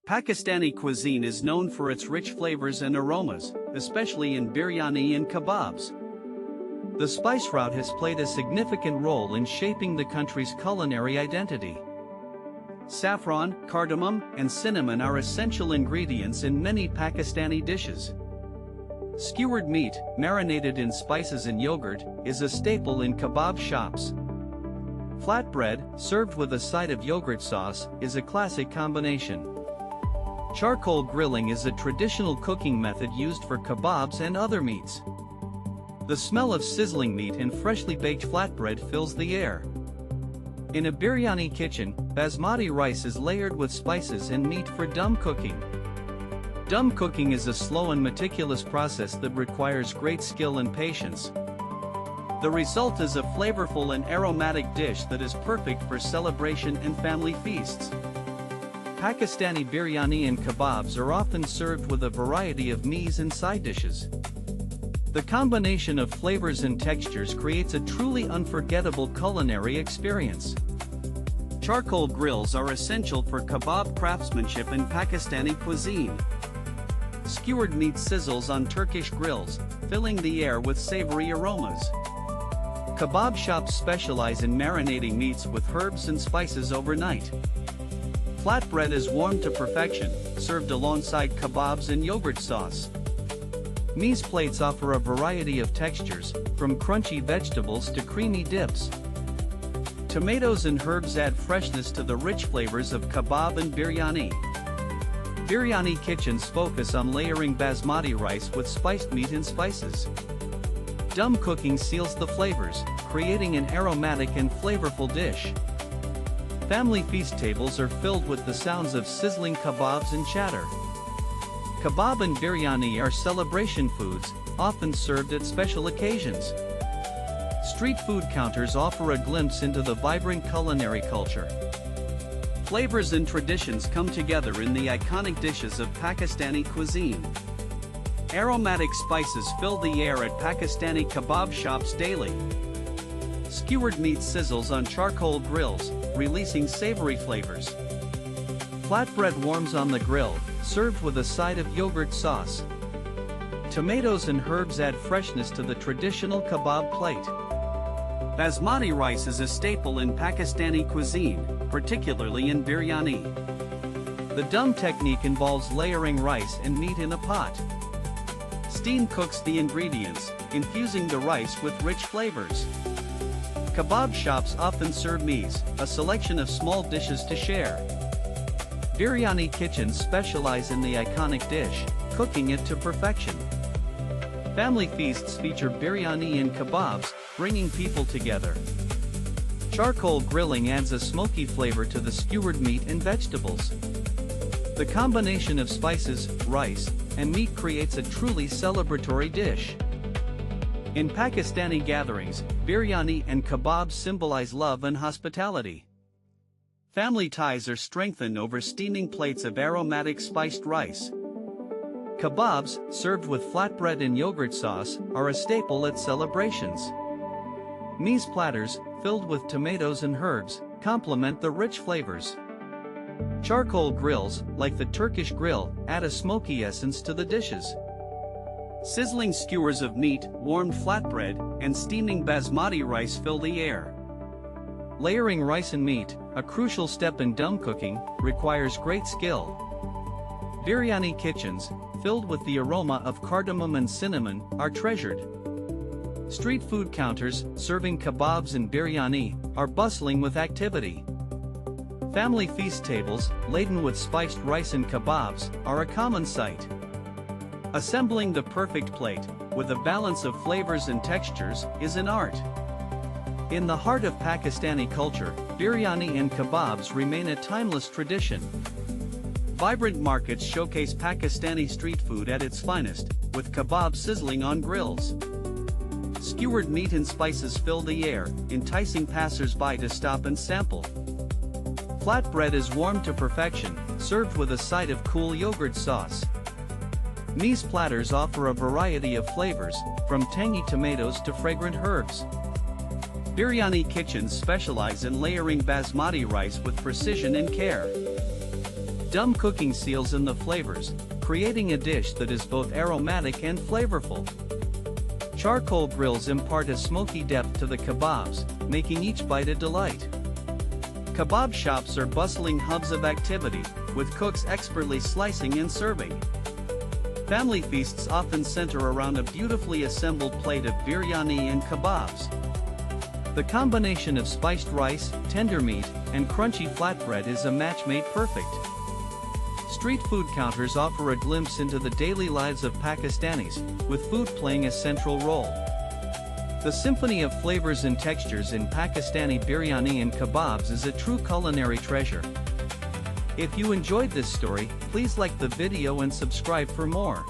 Pakistani cuisine is known for its rich flavors and aromas, especially in biryani and kebabs. The spice route has played a significant role in shaping the country's culinary identity. Saffron, cardamom, and cinnamon are essential ingredients in many Pakistani dishes. Skewered meat, marinated in spices and yogurt, is a staple in kebab shops. Flatbread, served with a side of yogurt sauce, is a classic combination. Charcoal grilling is a traditional cooking method used for kebabs and other meats. The smell of sizzling meat and freshly baked flatbread fills the air. In a biryani kitchen, basmati rice is layered with spices and meat for dum cooking. Dum cooking is a slow and meticulous process that requires great skill and patience. The result is a flavorful and aromatic dish that is perfect for celebration and family feasts. Pakistani biryani and kebabs are often served with a variety of meats and side dishes. The combination of flavors and textures creates a truly unforgettable culinary experience. Charcoal grills are essential for kebab craftsmanship in Pakistani cuisine. Skewered meat sizzles on Turkish grills, filling the air with savory aromas. Kebab shops specialize in marinating meats with herbs and spices overnight. Flatbread is warmed to perfection, served alongside kebabs and yogurt sauce. Mise plates offer a variety of textures, from crunchy vegetables to creamy dips. Tomatoes and herbs add freshness to the rich flavors of kebab and biryani. Biryani kitchens focus on layering basmati rice with spiced meat and spices. Dum cooking seals the flavors, creating an aromatic and flavorful dish. Family feast tables are filled with the sounds of sizzling kebabs and chatter. Kebab and biryani are celebration foods, often served at special occasions. Street food counters offer a glimpse into the vibrant culinary culture. Flavors and traditions come together in the iconic dishes of Pakistani cuisine. Aromatic spices fill the air at Pakistani kebab shops daily. Skewered meat sizzles on charcoal grills, releasing savory flavors. Flatbread warms on the grill, served with a side of yogurt sauce. Tomatoes and herbs add freshness to the traditional kebab plate. Basmati rice is a staple in Pakistani cuisine, particularly in biryani. The dum technique involves layering rice and meat in a pot. Steam cooks the ingredients, infusing the rice with rich flavors. Kebab shops often serve mise, a selection of small dishes to share. Biryani kitchens specialize in the iconic dish, cooking it to perfection. Family feasts feature biryani and kebabs, bringing people together. Charcoal grilling adds a smoky flavor to the skewered meat and vegetables. The combination of spices, rice, and meat creates a truly celebratory dish. In Pakistani gatherings, biryani and kebabs symbolize love and hospitality. Family ties are strengthened over steaming plates of aromatic spiced rice. Kebabs, served with flatbread and yogurt sauce, are a staple at celebrations. Mise platters, filled with tomatoes and herbs, complement the rich flavors. Charcoal grills, like the Turkish grill, add a smoky essence to the dishes. Sizzling skewers of meat, warmed flatbread, and steaming basmati rice fill the air. Layering rice and meat, a crucial step in dum cooking, requires great skill. Biryani kitchens, filled with the aroma of cardamom and cinnamon, are treasured. Street food counters, serving kebabs and biryani, are bustling with activity. Family feast tables, laden with spiced rice and kebabs, are a common sight. Assembling the perfect plate, with a balance of flavors and textures, is an art. In the heart of Pakistani culture, biryani and kebabs remain a timeless tradition. Vibrant markets showcase Pakistani street food at its finest, with kebabs sizzling on grills. Skewered meat and spices fill the air, enticing passers-by to stop and sample. Flatbread is warmed to perfection, served with a side of cool yogurt sauce. Mise platters offer a variety of flavors, from tangy tomatoes to fragrant herbs. Biryani kitchens specialize in layering basmati rice with precision and care. dumb cooking seals in the flavors, creating a dish that is both aromatic and flavorful. Charcoal grills impart a smoky depth to the kebabs, making each bite a delight. Kebab shops are bustling hubs of activity, with cooks expertly slicing and serving. Family feasts often center around a beautifully assembled plate of biryani and kebabs. The combination of spiced rice, tender meat, and crunchy flatbread is a match made perfect. Street food counters offer a glimpse into the daily lives of Pakistanis, with food playing a central role. The symphony of flavors and textures in Pakistani biryani and kebabs is a true culinary treasure. If you enjoyed this story, please like the video and subscribe for more.